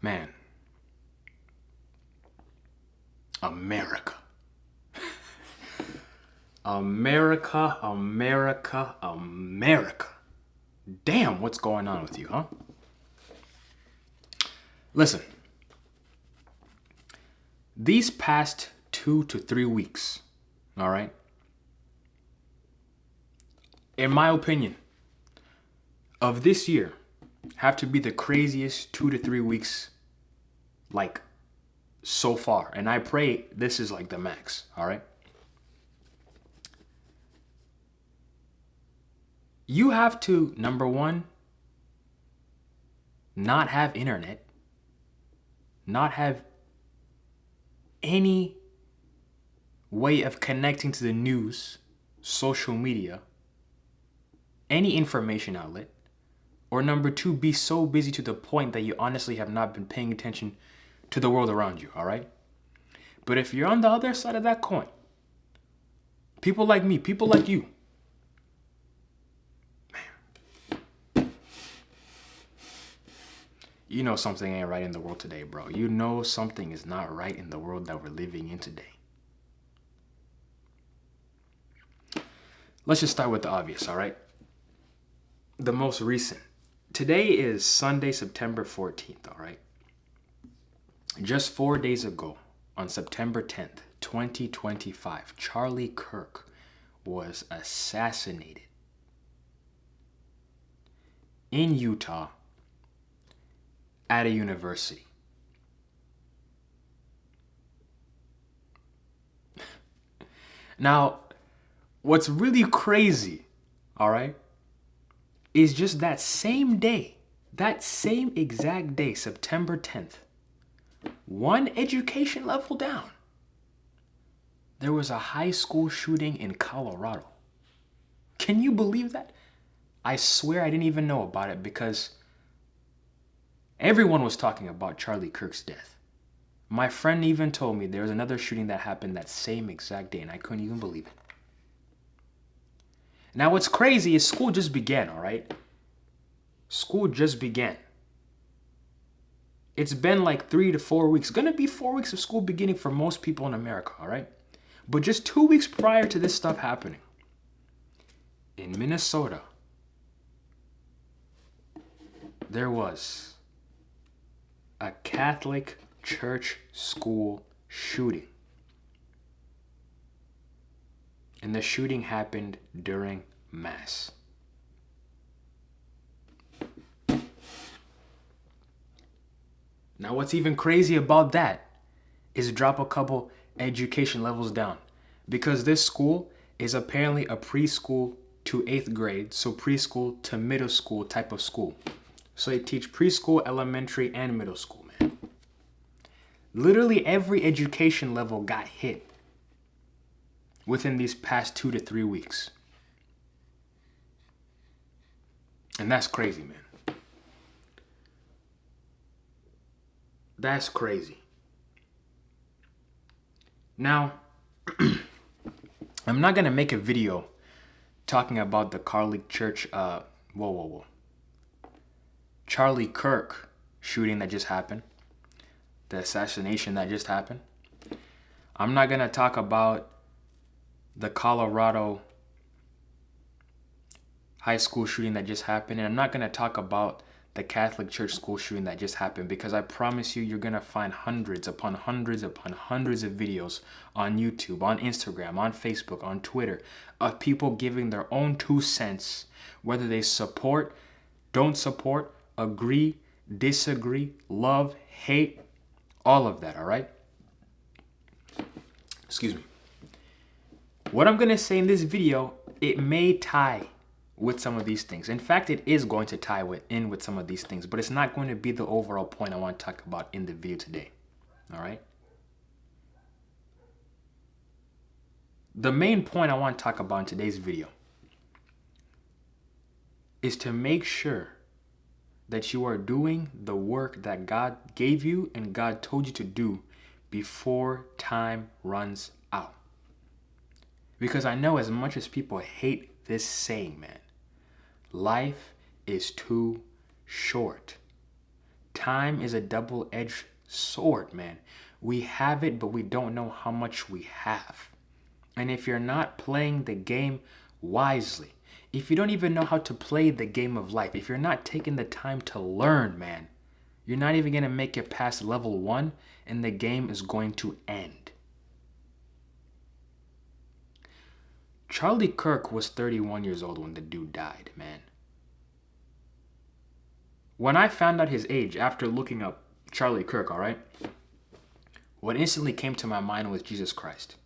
Man, America. America, America, America. Damn, what's going on with you, huh? Listen, these past 2 to 3 weeks, all right, in my opinion, of this year, have to be the craziest 2 to 3 weeks, like, so far. And I pray this is like the max, all right? You have to, number one, not have internet, not have any way of connecting to the news, social media, any information outlet, or number two, be so busy to the point that you honestly have not been paying attention to the world around you, all right? But if you're on the other side of that coin, people like me, people like you, man, you know something ain't right in the world today, bro. You know something is not right in the world that we're living in today. Let's just start with the obvious, all right? The most recent. Today is Sunday, September 14th, all right? Just 4 days ago, on September 10th, 2025, Charlie Kirk was assassinated in Utah at a university. Now, what's really crazy, all right, is just that same day, that same exact day, September 10th, one education level down, there was a high school shooting in Colorado. Can you believe that? I swear I didn't even know about it because everyone was talking about Charlie Kirk's death. My friend even told me there was another shooting that happened that same exact day, and I couldn't even believe it. Now, what's crazy is school just began, all right? School just began. It's been like 3 to 4 weeks. Gonna be 4 weeks of school beginning for most people in America, all right? But just 2 weeks prior to this stuff happening, in Minnesota, there was a Catholic church school shooting. And the shooting happened during Mass. Now, what's even crazy about that is drop a couple education levels down, because this school is apparently a preschool to 8th grade, so preschool to middle school type of school. So they teach preschool, elementary, and middle school, man. Literally every education level got hit within these past 2 to 3 weeks. And that's crazy, man. That's crazy. Now, I'm not going to make a video talking about the Catholic Church, Charlie Kirk shooting that just happened, the assassination that just happened. I'm not going to talk about the Colorado high school shooting that just happened, and I'm not going to talk about the Catholic church school shooting that just happened, because I promise you, you're going to find hundreds upon hundreds upon hundreds of videos on YouTube, on Instagram, on Facebook, on Twitter, of people giving their own 2 cents, whether they support, don't support, agree, disagree, love, hate, all of that, all right? Excuse me. What I'm going to say in this video, it may tie with some of these things. In fact, it is going to tie in with some of these things, but it's not going to be the overall point I want to talk about in the video today. All right? The main point I want to talk about in today's video is to make sure that you are doing the work that God gave you and God told you to do before time runs out. Because I know, as much as people hate this saying, man, life is too short. time is a double-edged sword, man. We have it, but we don't know how much we have. And if you're not playing the game wisely, if you don't even know how to play the game of life, if you're not taking the time to learn, man, you're not even going to make it past level 1, and the game is going to end. Charlie Kirk was 31 years old when the dude died, man. When I found out his age after looking up Charlie Kirk, all right, what instantly came to my mind was Jesus Christ.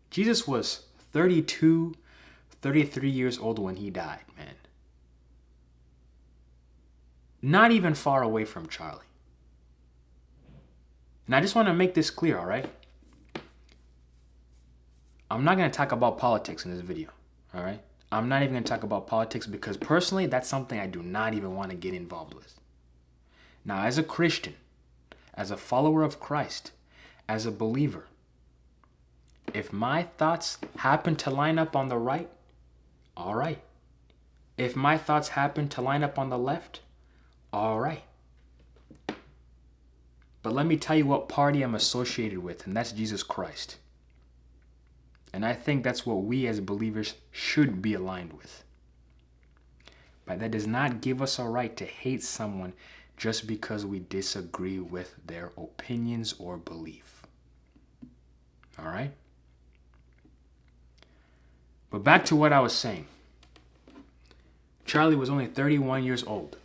Jesus was 32, 33 years old when he died, man. Not even far away from Charlie. And I just want to make this clear, all right? I'm not going to talk about politics in this video, all right? I'm not even going to talk about politics because personally, that's something I do not even want to get involved with. Now, as a Christian, as a follower of Christ, as a believer, if my thoughts happen to line up on the right, all right. If my thoughts happen to line up on the left, all right. But let me tell you what party I'm associated with, and that's Jesus Christ. And I think that's what we as believers should be aligned with. But that does not give us a right to hate someone just because we disagree with their opinions or belief. All right? But back to what I was saying. Charlie was only 31 years old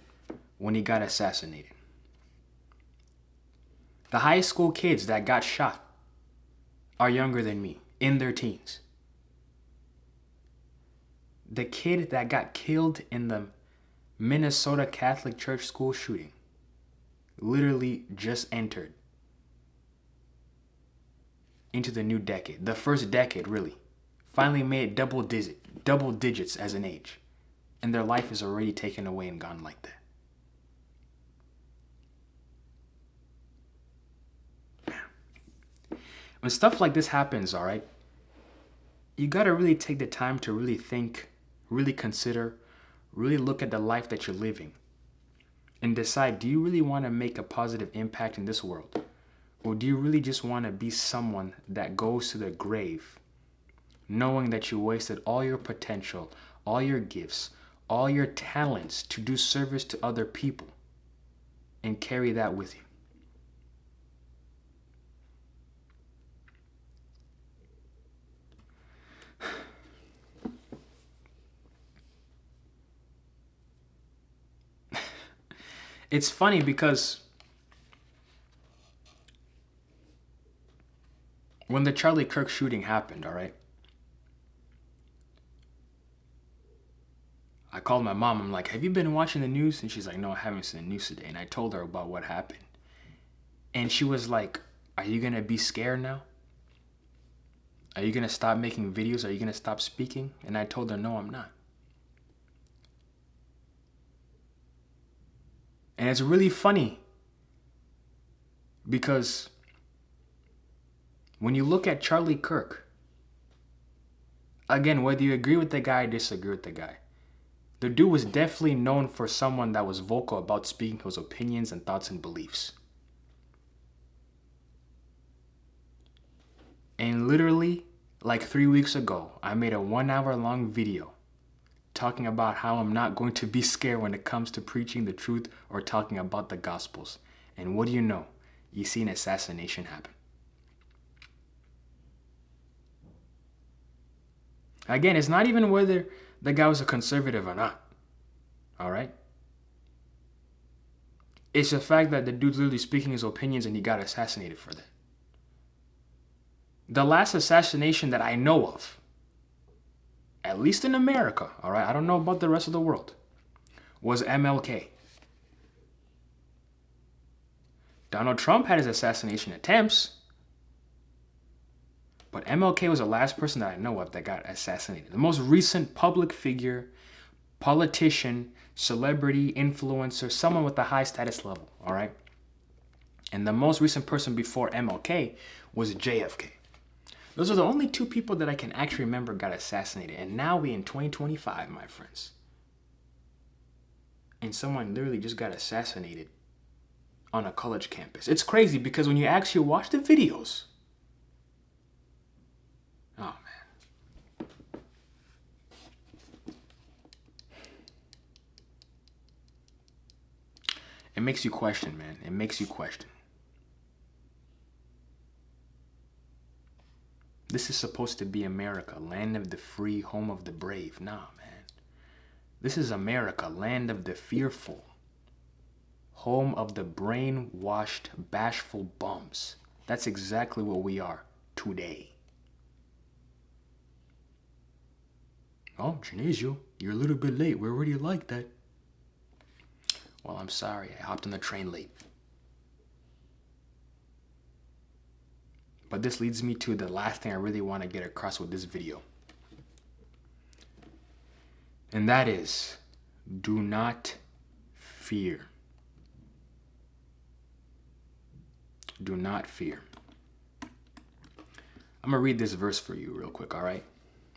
when he got assassinated. The high school kids that got shot are younger than me, in their teens. The kid that got killed in the Minnesota Catholic Church school shooting literally just entered into the new decade, the first decade really. Finally made double digits as an age. And their life is already taken away and gone like that. When stuff like this happens, all right, you got to really take the time to really think, really consider, really look at the life that you're living and decide, do you really want to make a positive impact in this world? Or do you really just want to be someone that goes to the grave knowing that you wasted all your potential, all your gifts, all your talents to do service to other people and carry that with you? It's funny because when the Charlie Kirk shooting happened, all right, I called my mom. I'm like, have you been watching the news? And she's like, no, I haven't seen the news today. And I told her about what happened. And she was like, are you going to be scared now? Are you going to stop making videos? Are you going to stop speaking? And I told her, no, I'm not. And it's really funny because when you look at Charlie Kirk, again, whether you agree with the guy or disagree with the guy, the dude was definitely known for someone that was vocal about speaking his opinions and thoughts and beliefs. And literally, like 3 weeks ago, I made a 1 hour long video talking about how I'm not going to be scared when it comes to preaching the truth or talking about the Gospels. And what do you know? You see an assassination happen. Again, it's not even whether the guy was a conservative or not. All right? It's the fact that the dude's literally speaking his opinions and he got assassinated for that. The last assassination that I know of, at least in America, all right, I don't know about the rest of the world, was MLK. Donald Trump had his assassination attempts, but MLK was the last person that I know of that got assassinated. The most recent public figure, politician, celebrity, influencer, someone with a high status level, all right? And the most recent person before MLK was JFK. Those are the only two people that I can actually remember got assassinated. And now we in 2025, my friends. and someone literally just got assassinated on a college campus. It's crazy because when you actually watch the videos, oh man. It makes you question, man. It makes you question. This is supposed to be America, land of the free, home of the brave. Nah, man. This is America, land of the fearful, home of the brainwashed, bashful bums. That's exactly what we are today. Oh, Genesio, you're a little bit late. We're already like that. Well, I'm sorry. I hopped on the train late. But this leads me to the last thing I really want to get across with this video. And that is, do not fear. Do not fear. I'm going to read this verse for you real quick, all right?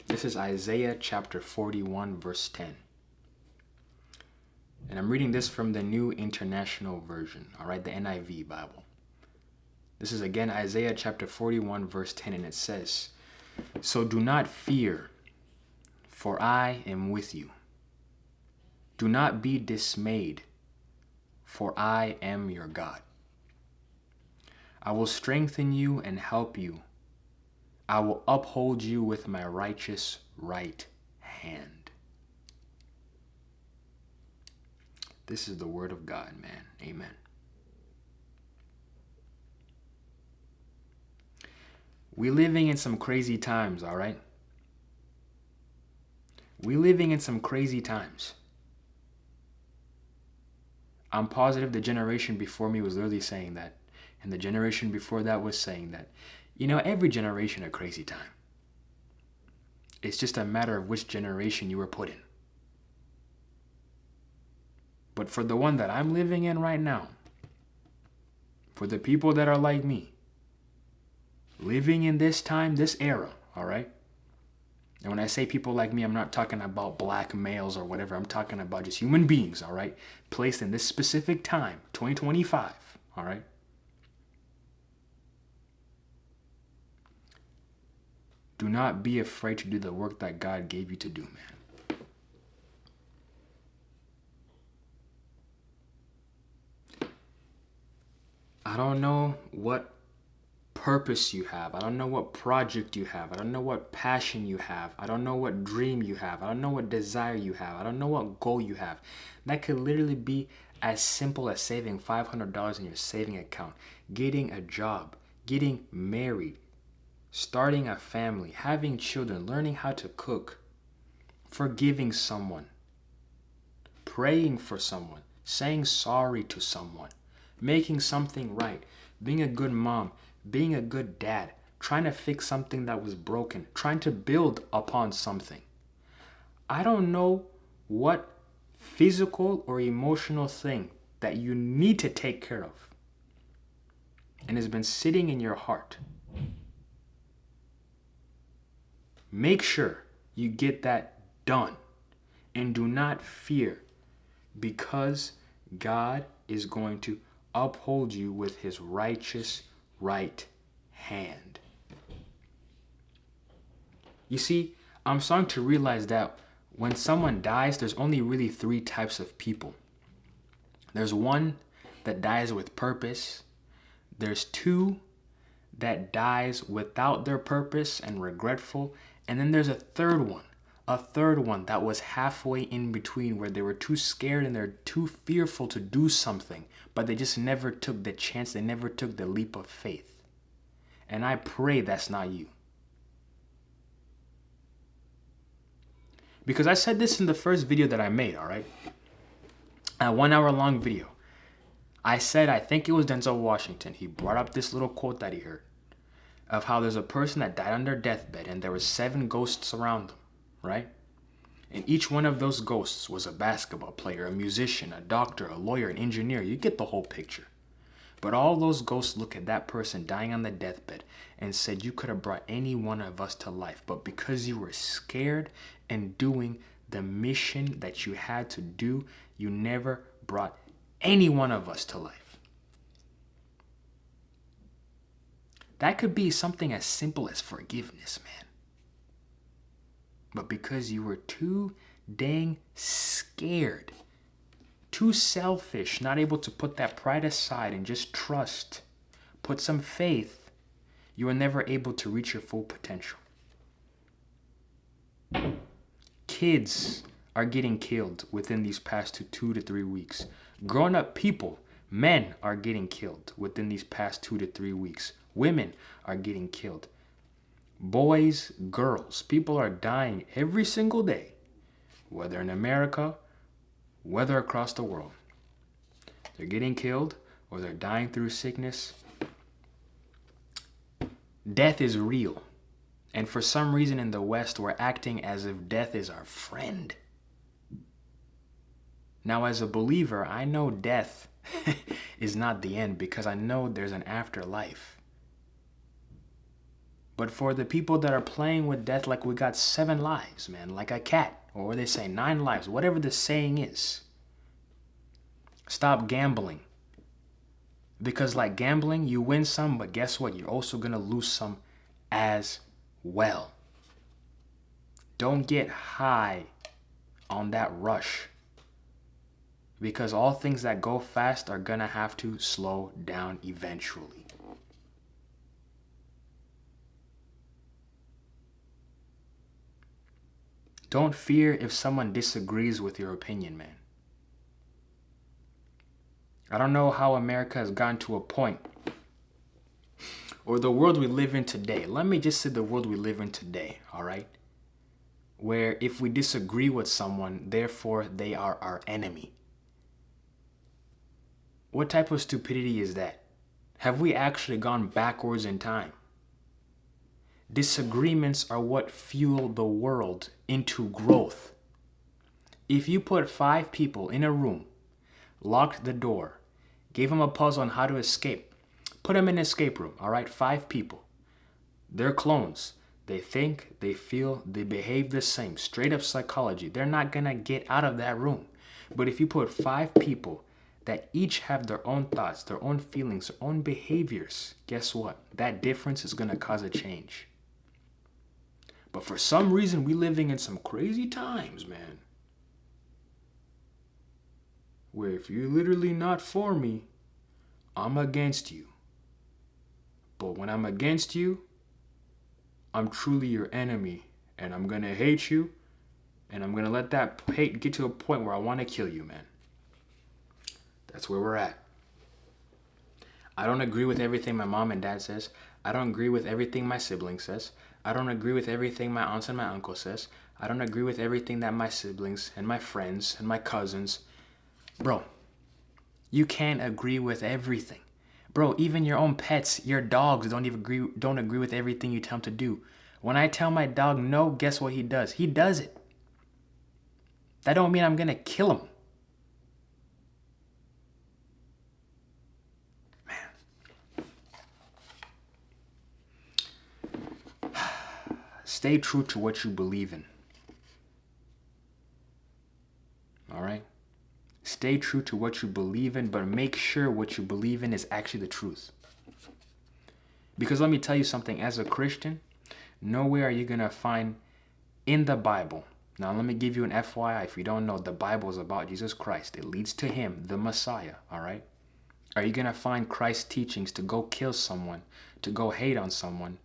This is Isaiah chapter 41, verse 10. And I'm reading this from the New International Version, all right, the NIV Bible. This is again Isaiah chapter 41, verse 10, and it says, "So do not fear, for I am with you. Do not be dismayed, for I am your God. I will strengthen you and help you. I will uphold you with my righteous right hand." This is the word of God, man. Amen. We're living in some crazy times, all right? We're living in some crazy times. I'm positive the generation before me was literally saying that. And the generation before that was saying that. You know, every generation a crazy time. It's just a matter of which generation you were put in. But for the one that I'm living in right now, for the people that are like me, living in this time, this era, all right? And when I say people like me, I'm not talking about black males or whatever. I'm talking about just human beings, all right? Placed in this specific time, 2025, all right? Do not be afraid to do the work that God gave you to do, man. I don't know what purpose you have. I don't know what project you have. I don't know what passion you have. I don't know what dream you have. I don't know what desire you have. I don't know what goal you have. That could literally be as simple as saving $500 in your saving account, getting a job, getting married, starting a family, having children, learning how to cook, forgiving someone, praying for someone, saying sorry to someone, making something right, being a good mom, being a good dad, trying to fix something that was broken, trying to build upon something. I don't know what physical or emotional thing that you need to take care of and has been sitting in your heart. Make sure you get that done and do not fear, because God is going to uphold you with his righteous right hand. You see, I'm starting to realize that when someone dies, there's only really 3 types of people. There's one that dies with purpose. There's 2 that dies without their purpose and regretful. And then there's a third one that was halfway in between, where they were too scared and they're too fearful to do something, but they just never took the chance. They never took the leap of faith. And I pray that's not you. Because I said this in the first video that I made, all right? A 1 hour long video. I said, I think it was Denzel Washington. He brought up this little quote that he heard of how there's a person that died on their deathbed and there were 7 ghosts around them, right? And each one of those ghosts was a basketball player, a musician, a doctor, a lawyer, an engineer. You get the whole picture. But all those ghosts look at that person dying on the deathbed and said, you could have brought any one of us to life, but because you were scared and doing the mission that you had to do, you never brought any one of us to life. That could be something as simple as forgiveness, man. But because you were too dang scared, too selfish, not able to put that pride aside and just trust, put some faith, you were never able to reach your full potential. Kids are getting killed within these past 2 to 3 weeks. Grown-up people, men, are getting killed within these past 2 to 3 weeks. Women are getting killed. Boys, girls, people are dying every single day, whether in America, whether across the world. They're getting killed or they're dying through sickness. Death is real. And for some reason in the West, we're acting as if death is our friend. Now, as a believer, I know death is not the end because I know there's an afterlife. But for the people that are playing with death like we got 7 lives, man, like a cat, or they say 9 lives, whatever the saying is, stop gambling. Because like gambling, you win some, but guess what? You're also going to lose some as well. Don't get high on that rush. Because all things that go fast are going to have to slow down eventually. Don't fear if someone disagrees with your opinion, man. I don't know how America has gotten to a point, or the world we live in today. Let me just say the world we live in today, all right? Where if we disagree with someone, therefore they are our enemy. What type of stupidity is that? Have we actually gone backwards in time? Disagreements are what fuel the world into growth. If you put 5 people in a room, locked the door, gave them a puzzle on how to escape, put them in an escape room, all right? 5 people. They're clones. They think, they feel, they behave the same. Straight up psychology. They're not going to get out of that room. But if you put 5 people that each have their own thoughts, their own feelings, their own behaviors, guess what? That difference is going to cause a change. But for some reason, we're living in some crazy times, man. Where if you're literally not for me, I'm against you. But when I'm against you, I'm truly your enemy. And I'm going to hate you. And I'm going to let that hate get to a point where I want to kill you, man. That's where we're at. I don't agree with everything my mom and dad says. I don't agree with everything my sibling says. I don't agree with everything my aunts and my uncle says. I don't agree with everything that my siblings and my friends and my cousins. Bro, you can't agree with everything. Bro, even your own pets, your dogs don't agree with everything you tell them to do. When I tell my dog no, guess what he does? He does it. That don't mean I'm going to kill him. Stay true to what you believe in. All right? Stay true to what you believe in, but make sure what you believe in is actually the truth. Because let me tell you something, as a Christian, nowhere are you going to find in the Bible. Now, let me give you an FYI. If you don't know, the Bible is about Jesus Christ. It leads to him, the Messiah, all right? Are you going to find Christ's teachings to go kill someone, to go hate on someone,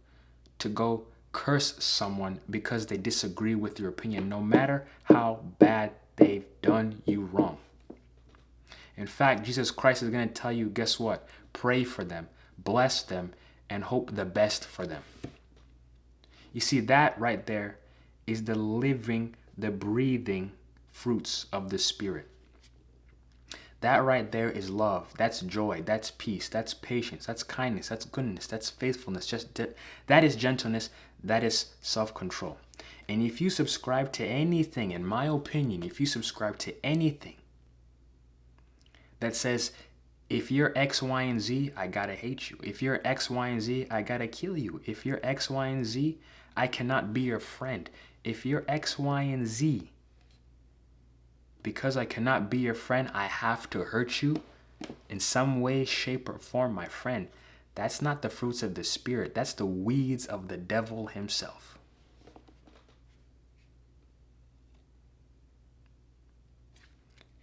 to go curse someone because they disagree with your opinion, no matter how bad they've done you wrong? In fact, Jesus Christ is going to tell you, guess what? Pray for them, bless them, and hope the best for them. You see, that right there is the living, the breathing fruits of the Spirit. That right there is love. That's joy. That's peace. That's patience. That's kindness. That's goodness. That's faithfulness. That is gentleness. That is self-control. And if you subscribe to anything, in my opinion, if you subscribe to anything that says, if you're X, Y, and Z, I gotta hate you. If you're X, Y, and Z, I gotta kill you. If you're X, Y, and Z, I cannot be your friend. If you're X, Y, and Z, Because I cannot be your friend, I have to hurt you in some way, shape, or form, my friend. That's not the fruits of the Spirit. That's the weeds of the devil himself.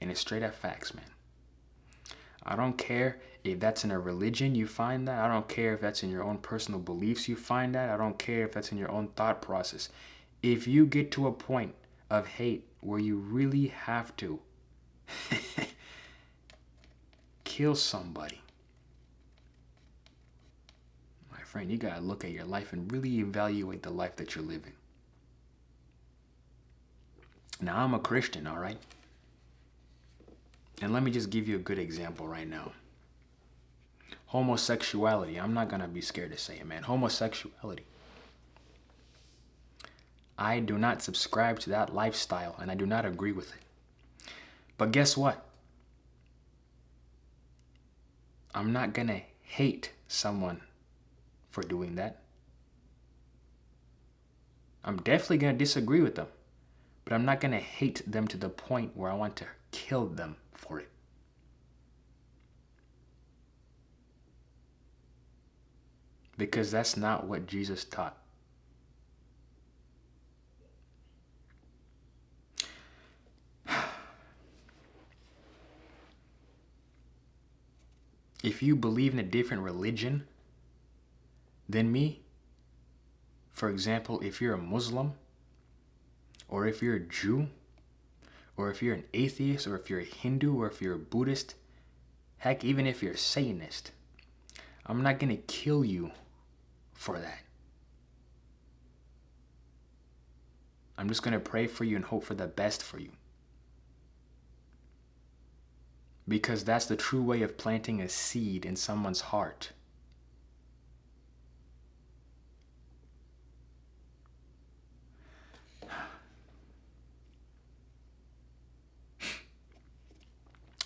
And it's straight up facts, man. I don't care if that's in a religion you find that. I don't care if that's in your own personal beliefs you find that. I don't care if that's in your own thought process. If you get to a point of hate where you really have to kill somebody, my friend, you gotta look at your life and really evaluate the life that you're living. Now, I'm a Christian, all right? And let me just give you a good example right now. Homosexuality. I'm not gonna be scared to say it, man. Homosexuality. I do not subscribe to that lifestyle, and I do not agree with it. But guess what? I'm not gonna hate someone for doing that. I'm definitely gonna disagree with them, but I'm not gonna hate them to the point where I want to kill them for it. Because that's not what Jesus taught. If you believe in a different religion than me, for example, if you're a Muslim, or if you're a Jew, or if you're an atheist, or if you're a Hindu, or if you're a Buddhist, heck, even if you're a Satanist, I'm not gonna kill you for that. I'm just gonna pray for you and hope for the best for you. Because that's the true way of planting a seed in someone's heart.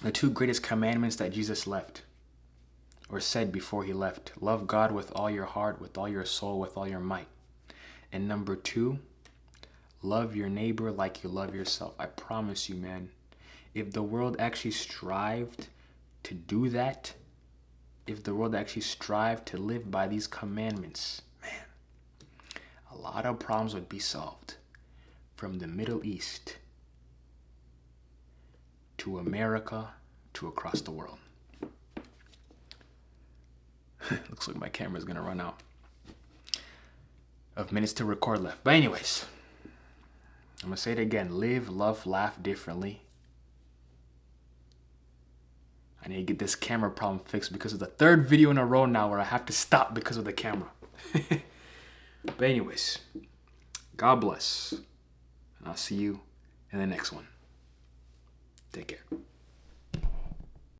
The two greatest commandments that Jesus left, or said before he left: love God with all your heart, with all your soul, with all your might. And number 2, love your neighbor like you love yourself. I promise you, man, if the world actually strived to do that, if the world actually strived to live by these commandments, man, a lot of problems would be solved. From the Middle East to America to across the world. Looks like my camera's gonna run out of minutes to record left. But anyways, I'm gonna say it again. Live, love, laugh differently. I need to get this camera problem fixed because of the 3rd video in a row now where I have to stop because of the camera. But anyways, God bless. And I'll see you in the next one. Take care.